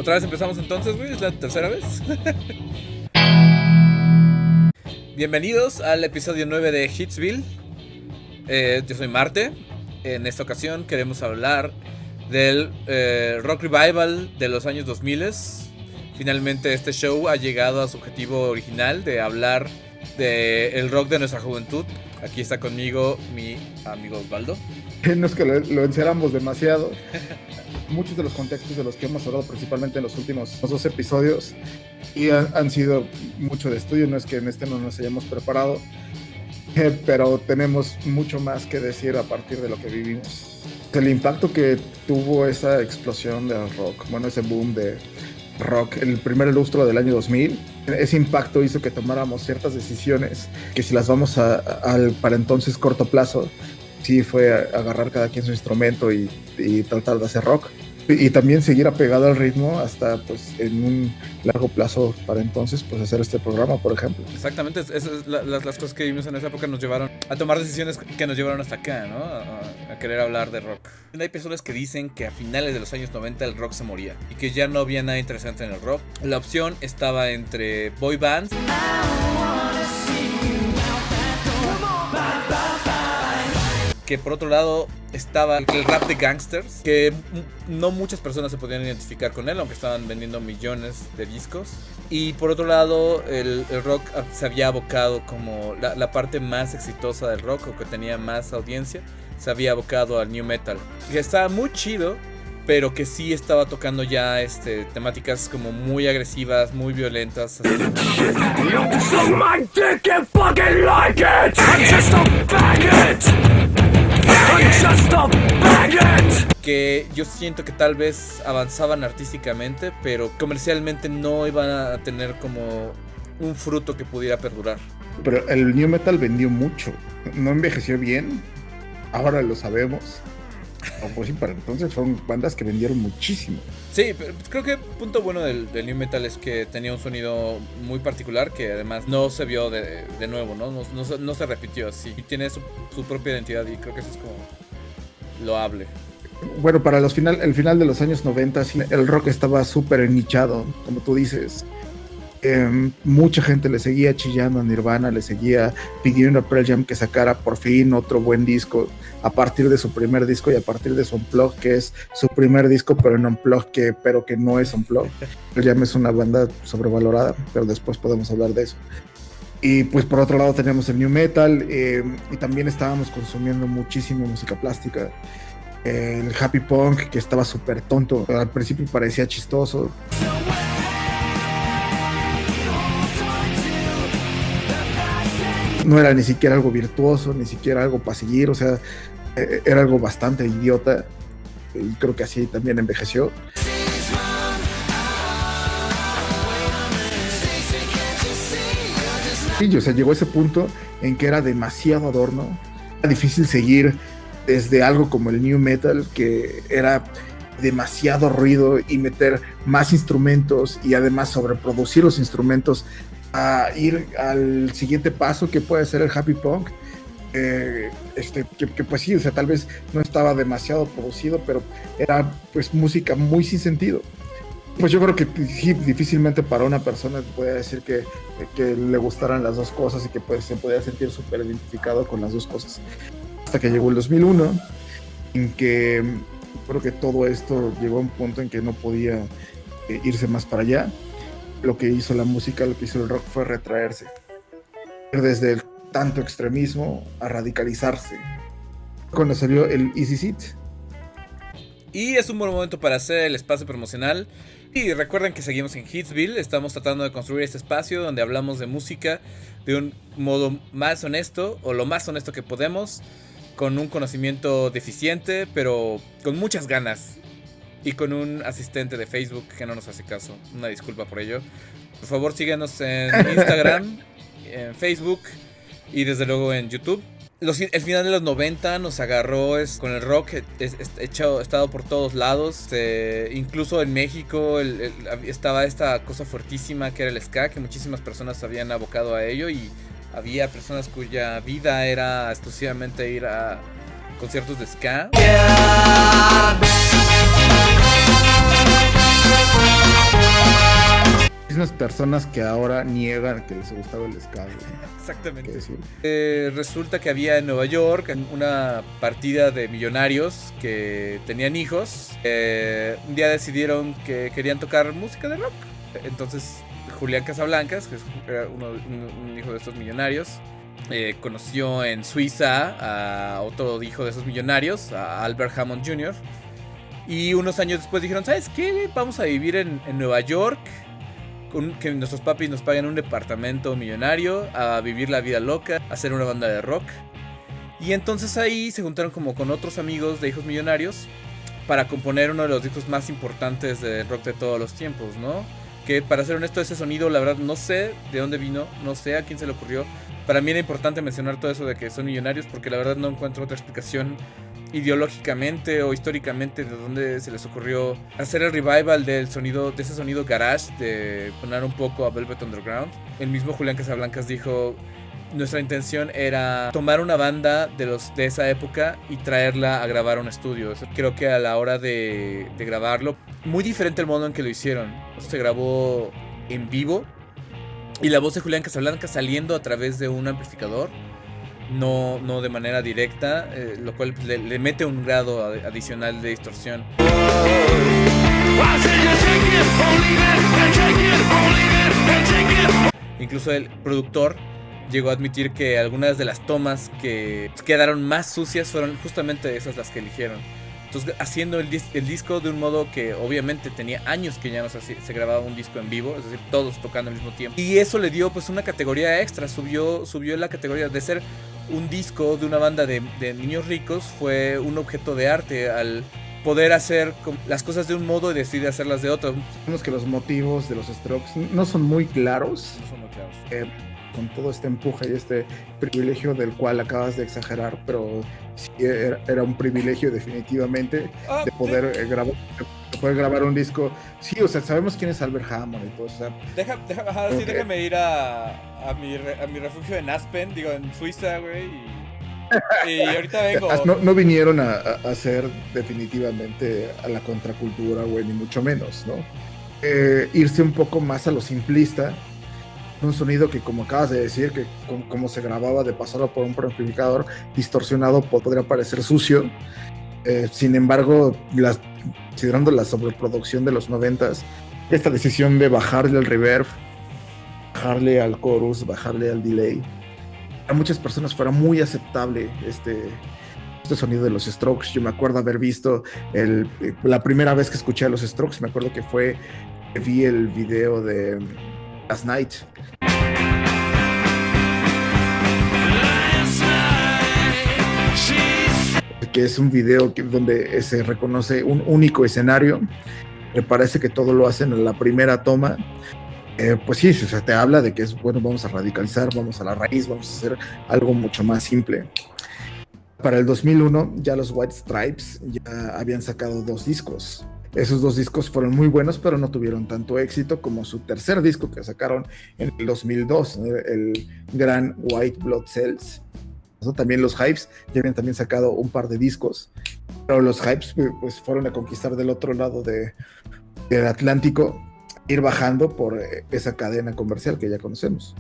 Otra vez empezamos entonces, güey, es la tercera vez. Bienvenidos al episodio 9 de Hitsville. Yo soy Marte. En esta ocasión queremos hablar del rock revival de los años 2000. Finalmente este show ha llegado a su objetivo original de hablar del rock de nuestra juventud. Aquí está conmigo mi amigo Osvaldo. No es que lo encerramos demasiado. Muchos de los contextos de los que hemos hablado principalmente en los últimos 2 episodios y han sido mucho de estudio, no es que en este no nos hayamos preparado, pero tenemos mucho más que decir a partir de lo que vivimos. El impacto que tuvo esa explosión del rock, bueno, ese boom de rock, el primer lustro del año 2000, ese impacto hizo que tomáramos ciertas decisiones que si las vamos al para entonces corto plazo, sí fue agarrar cada quien su instrumento y tratar de hacer rock y también seguir apegado al ritmo hasta pues en un largo plazo para entonces pues hacer este programa, por ejemplo. Exactamente, esas las cosas que vivimos en esa época nos llevaron a tomar decisiones que nos llevaron hasta acá, ¿no? A querer hablar de rock. Hay personas que dicen que a finales de los años 90 el rock se moría y que ya no había nada interesante en el rock. La opción estaba entre boy bands, que por otro lado estaba el rap de gangsters, que no muchas personas se podían identificar con él, aunque estaban vendiendo millones de discos. Y por otro lado el rock se había abocado como la parte más exitosa del rock, o que tenía más audiencia, se había abocado al new metal, que estaba muy chido, pero que sí estaba tocando ya temáticas como muy agresivas, muy violentas. Que yo siento que tal vez avanzaban artísticamente, pero comercialmente no iban a tener como un fruto que pudiera perdurar. Pero el new metal vendió mucho, no envejeció bien, ahora lo sabemos. O pues sí, para entonces fueron bandas que vendieron muchísimo. Sí, pero creo que el punto bueno del new metal es que tenía un sonido muy particular que además no se vio de nuevo, ¿no? No se repitió así. Y tiene su propia identidad y creo que eso es como loable. Bueno, para el final de los años 90 el rock estaba súper nichado, como tú dices. Mucha gente le seguía chillando a Nirvana, le seguía pidiendo a Pearl Jam que sacara por fin otro buen disco a partir de su primer disco y a partir de su Unplugged, que es su primer disco pero en Unplugged, pero que no es Unplugged. Pearl Jam es una banda sobrevalorada, pero después podemos hablar de eso. Y pues por otro lado teníamos el new metal, y también estábamos consumiendo muchísima música plástica. El happy punk, que estaba súper tonto, al principio parecía chistoso. No era ni siquiera algo virtuoso, ni siquiera algo para seguir, o sea, era algo bastante idiota, y creo que así también envejeció. Y o sea, llegó a ese punto en que era demasiado adorno, era difícil seguir desde algo como el new metal, que era demasiado ruido y meter más instrumentos y además sobreproducir los instrumentos, a ir al siguiente paso que puede ser el happy punk, que pues sí, o sea, tal vez no estaba demasiado producido, pero era pues música muy sin sentido. Pues yo creo que sí, difícilmente para una persona puede decir que le gustaran las dos cosas y que pues se podía sentir súper identificado con las dos cosas. Hasta que llegó el 2001, en que creo que todo esto llegó a un punto en que no podía irse más para allá. Lo que hizo la música, lo que hizo el rock fue retraerse. Desde el tanto extremismo a radicalizarse. Cuando salió el Easy Seat. Y es un buen momento para hacer el espacio promocional. Y recuerden que seguimos en Hitsville. Estamos tratando de construir este espacio donde hablamos de música de un modo más honesto, o lo más honesto que podemos, con un conocimiento deficiente, pero con muchas ganas. Y con un asistente de Facebook que no nos hace caso. Una disculpa por ello. Por favor, síganos en Instagram, en Facebook y desde luego en YouTube. El final de los 90 nos agarró con el rock estado por todos lados. Incluso en México estaba esta cosa fuertísima que era el ska, que muchísimas personas se habían abocado a ello. Y había personas cuya vida era exclusivamente ir a conciertos de ska. personas que ahora niegan que les gustaba el ska, güey. Exactamente. Resulta que había en Nueva York una partida de millonarios que tenían hijos. Un día decidieron que querían tocar música de rock. Entonces Julián Casablancas, que era un hijo de estos millonarios, conoció en Suiza a otro hijo de esos millonarios, a Albert Hammond Jr. Y unos años después dijeron, ¿sabes qué? Vamos a vivir en Nueva York, que nuestros papis nos paguen un departamento millonario, a vivir la vida loca, a hacer una banda de rock. Y entonces ahí se juntaron como con otros amigos de hijos millonarios para componer uno de los discos más importantes de rock de todos los tiempos, ¿no? Que para ser honesto, ese sonido, la verdad, no sé de dónde vino, no sé a quién se le ocurrió. Para mí era importante mencionar todo eso de que son millonarios, porque la verdad no encuentro otra explicación ideológicamente o históricamente de dónde se les ocurrió hacer el revival del sonido, de ese sonido garage, de poner un poco a Velvet Underground. El mismo Julián Casablancas dijo: nuestra intención era tomar una banda de esa época y traerla a grabar a un estudio. Creo que a la hora de grabarlo, muy diferente el modo en que lo hicieron. Se grabó en vivo y la voz de Julián Casablancas saliendo a través de un amplificador, no de manera directa, lo cual le mete un grado adicional de distorsión. Incluso el productor llegó a admitir que algunas de las tomas que quedaron más sucias fueron justamente esas las que eligieron. Entonces, haciendo el disco de un modo que obviamente tenía años que ya no se grababa un disco en vivo, es decir, todos tocando al mismo tiempo. Y eso le dio pues una categoría extra, subió la categoría de ser un disco de una banda de niños ricos, fue un objeto de arte al poder hacer las cosas de un modo y decidir hacerlas de otro. Vemos que los motivos de los Strokes no son muy claros. No son muy claros. Con todo este empuje y este privilegio del cual acabas de exagerar, pero sí era un privilegio definitivamente de poder grabar un disco. Sí, o sea, sabemos quién es Albert Hammond y todo, o sea, déjame ir a mi refugio en Aspen, digo, en Suiza, güey, y ahorita vengo. No vinieron a hacer definitivamente a la contracultura, güey, ni mucho menos, ¿no? Irse un poco más a lo simplista, un sonido que, como acabas de decir, que como se grababa de pasarlo por un amplificador distorsionado, podría parecer sucio. Sin embargo, considerando la sobreproducción de los 90s, esta decisión de bajarle al reverb, bajarle al chorus, bajarle al delay, a muchas personas fuera muy aceptable este sonido de los Strokes. Yo me acuerdo haber visto la primera vez que escuché a los Strokes, me acuerdo que vi el video de Last Night. Que es un video donde se reconoce un único escenario. Me parece que todo lo hacen en la primera toma. Pues sí, o sea, te habla de que es bueno, vamos a radicalizar, vamos a la raíz, vamos a hacer algo mucho más simple. Para el 2001 ya los White Stripes ya habían sacado 2 discos. Esos 2 discos fueron muy buenos, pero no tuvieron tanto éxito como su tercer disco que sacaron en el 2002, el gran White Blood Cells. También los Hives ya habían también sacado un par de discos, pero los Hives pues fueron a conquistar del otro lado del Atlántico, ir bajando por esa cadena comercial que ya conocemos.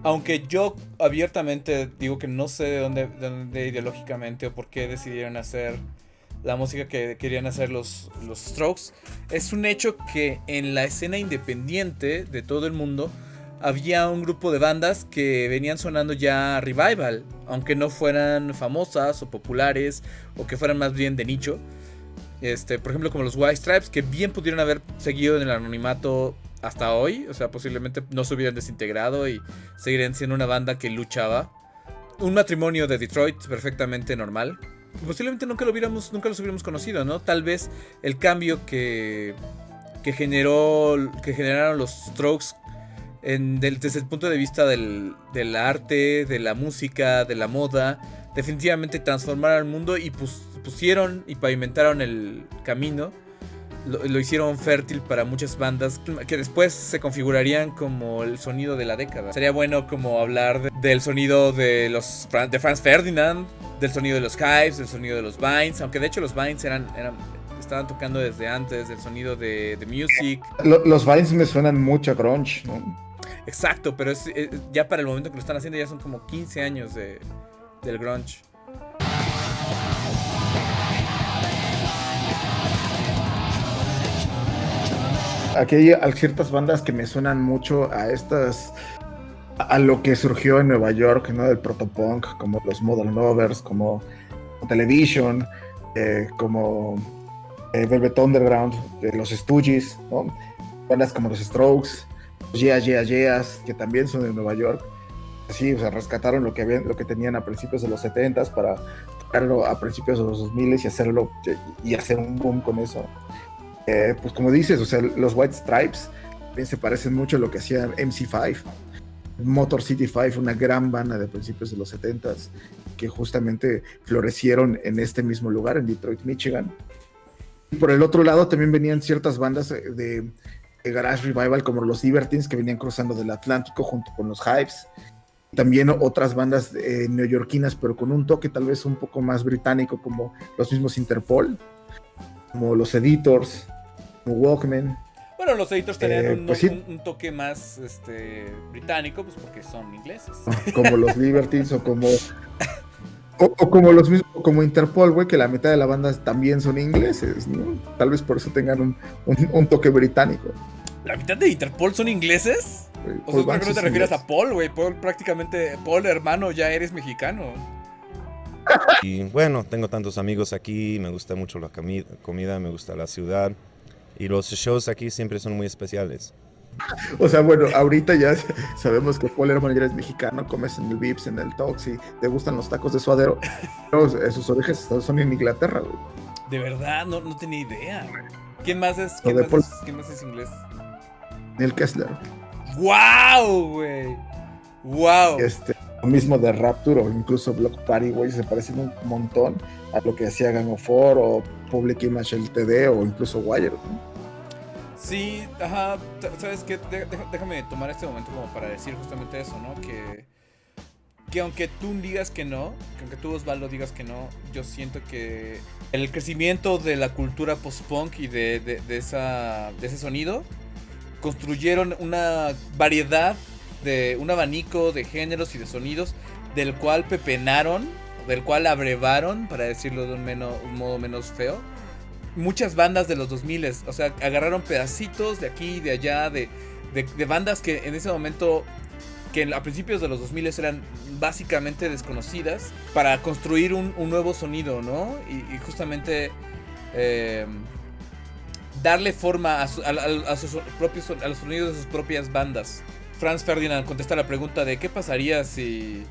Aunque yo abiertamente digo que no sé de dónde ideológicamente o por qué decidieron hacer la música que querían hacer los Strokes, es un hecho que en la escena independiente de todo el mundo había un grupo de bandas que venían sonando ya revival, aunque no fueran famosas o populares o que fueran más bien de nicho. Por ejemplo, como los White Stripes, que bien pudieron haber seguido en el anonimato hasta hoy, o sea, posiblemente no se hubieran desintegrado y seguirían siendo una banda que luchaba. Un matrimonio de Detroit perfectamente normal. Posiblemente nunca los hubiéramos conocido, ¿no? Tal vez el cambio que generaron los Strokes desde el punto de vista del arte, de la música, de la moda, definitivamente transformaron el mundo y pusieron y pavimentaron el camino. Lo hicieron fértil para muchas bandas que después se configurarían como el sonido de la década. Sería bueno como hablar del sonido de Franz Ferdinand, del sonido de los Hives, del sonido de los Vines, aunque de hecho los Vines estaban tocando desde antes, del sonido de Music. Los Vines me suenan mucho a grunge, ¿no? Exacto, pero ya para el momento que lo están haciendo ya son como 15 años del grunge. Aquí hay ciertas bandas que me suenan mucho a lo que surgió en Nueva York, ¿no? Del protopunk, como los Modern Lovers, como Television, como Velvet Underground, los Stooges, ¿no? Bandas como los Strokes, los Yeah Yeah Yeahs, que también son de Nueva York. Sí, o sea, rescataron lo que tenían a principios de los 70s para tocarlo a principios de los 2000 y hacer un boom con eso. Pues como dices, o sea, los White Stripes también se parecen mucho a lo que hacía MC5. Motor City 5, una gran banda de principios de los 70s que justamente florecieron en este mismo lugar, en Detroit, Michigan. Y por el otro lado también venían ciertas bandas de Garage Revival como los Libertines, que venían cruzando del Atlántico junto con los Hives. También otras bandas neoyorquinas, pero con un toque tal vez un poco más británico, como los mismos Interpol, como los Editors, como Walkman. Bueno, los Editors tenían pues sí, un toque más británico, pues porque son ingleses. como los Libertines o como como los mismos, como Interpol, güey, que la mitad de la banda también son ingleses, ¿no? Tal vez por eso tengan un toque británico. ¿La mitad de Interpol son ingleses? O sea, ¿por qué no te refieres a Paul, güey? Paul prácticamente, Paul, hermano, ya eres mexicano. Y bueno, tengo tantos amigos aquí, me gusta mucho la comida, me gusta la ciudad. Y los shows aquí siempre son muy especiales. O sea, bueno, ahorita ya sabemos que Paul Herman ya es mexicano, comes en el Vips, en el Tox y te gustan los tacos de suadero. Pero sus orígenes son en Inglaterra, güey. De verdad, no tenía idea. ¿Quién más es inglés? Neil Kessler. ¡Wow, güey! ¡Wow! Lo mismo de Rapture o incluso Block Party, güey, se parecen un montón a lo que hacía Gang of Four o Public Image LTD o incluso Wire, ¿no? Sí, ajá, ¿sabes qué? Déjame tomar este momento como para decir justamente eso, ¿no? Que aunque tú digas que no, que aunque tú, Osvaldo, digas que no, yo siento que el crecimiento de la cultura post-punk y de ese sonido construyeron una variedad, un abanico de géneros y de sonidos del cual pepenaron, del cual abrevaron, para decirlo de un modo menos feo, muchas bandas de los 2000, o sea, agarraron pedacitos de aquí y de allá, de bandas que en ese momento, que a principios de los 2000 eran básicamente desconocidas, para construir un nuevo sonido, ¿no? Y justamente darle forma a los sonidos de sus propias bandas. Franz Ferdinand contesta la pregunta de ¿qué pasaría si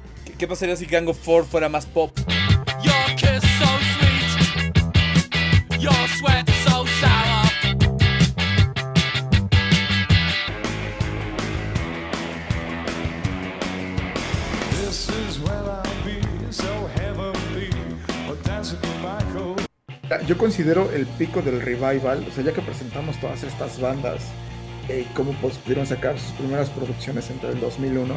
Gang of Four fuera más pop? Your kiss so sweet, your sweat so sour. This is where I'll be, so heavenly, but dancing in my cold. Yo considero el pico del revival, o sea, ya que presentamos todas estas bandas, cómo pudieron sacar sus primeras producciones entre el 2001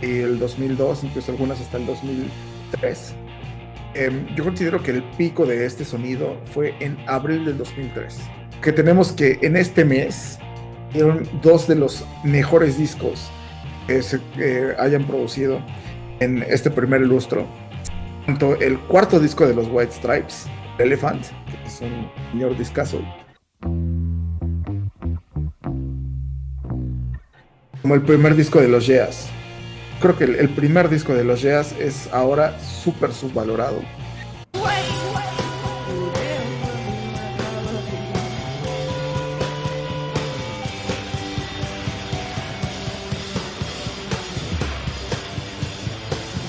y el 2002, incluso algunas hasta el 2003. Yo considero que el pico de este sonido fue en abril del 2003. Que tenemos que en este mes dieron dos de los mejores discos que se hayan producido en este primer lustro. Tanto el cuarto disco de los White Stripes, Elephant, que es un señor discazo, como el primer disco de los Yeahs. Creo que el primer disco de los Yeahs es ahora súper subvalorado.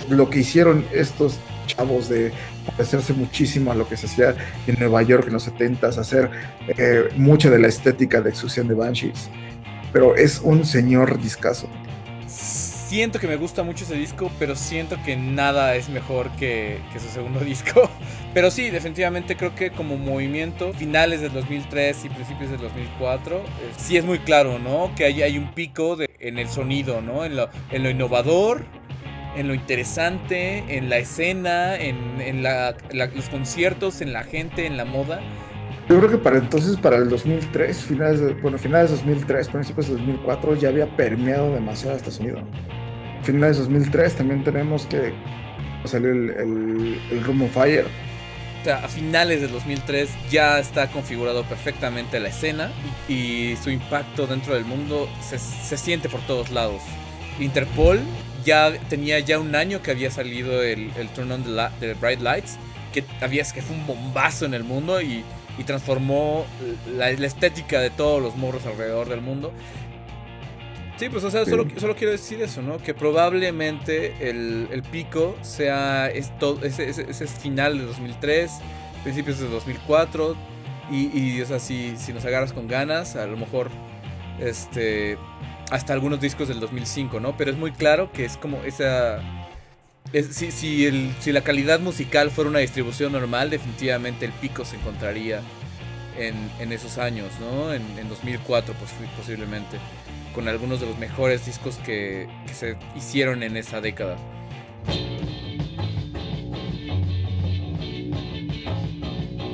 Lo que hicieron estos chavos de parecerse muchísimo a lo que se hacía en Nueva York en los 70s, hacer mucha de la estética de Exhusión de Banshees, pero es un señor discazo. Siento que me gusta mucho ese disco, pero siento que nada es mejor que su segundo disco. Pero sí, definitivamente creo que como movimiento, finales del 2003 y principios del 2004, sí es muy claro, ¿no? Que hay un pico en el sonido, ¿no? En lo innovador, en lo interesante, en la escena, en los conciertos, en la gente, en la moda. Yo creo que para entonces, para el 2003, finales de 2003, principios de 2004, ya había permeado demasiado Estados Unidos. Finales de 2003 también tenemos que salió el Room of Fire. O sea, a finales del 2003 ya está configurado perfectamente la escena y su impacto dentro del mundo se siente por todos lados. Interpol ya tenía ya un año que había salido el Turn on the Bright Lights, que fue un bombazo en el mundo y transformó la estética de todos los morros alrededor del mundo. Sí, pues o sea, solo quiero decir eso, ¿no? Que probablemente el pico sea ese final de 2003, principios de 2004 y o sea, si nos agarras con ganas, a lo mejor hasta algunos discos del 2005, ¿no? Pero es muy claro que es como esa... Si la calidad musical fuera una distribución normal, definitivamente el pico se encontraría en esos años, ¿no? En 2004, pues posiblemente, con algunos de los mejores discos que se hicieron en esa década.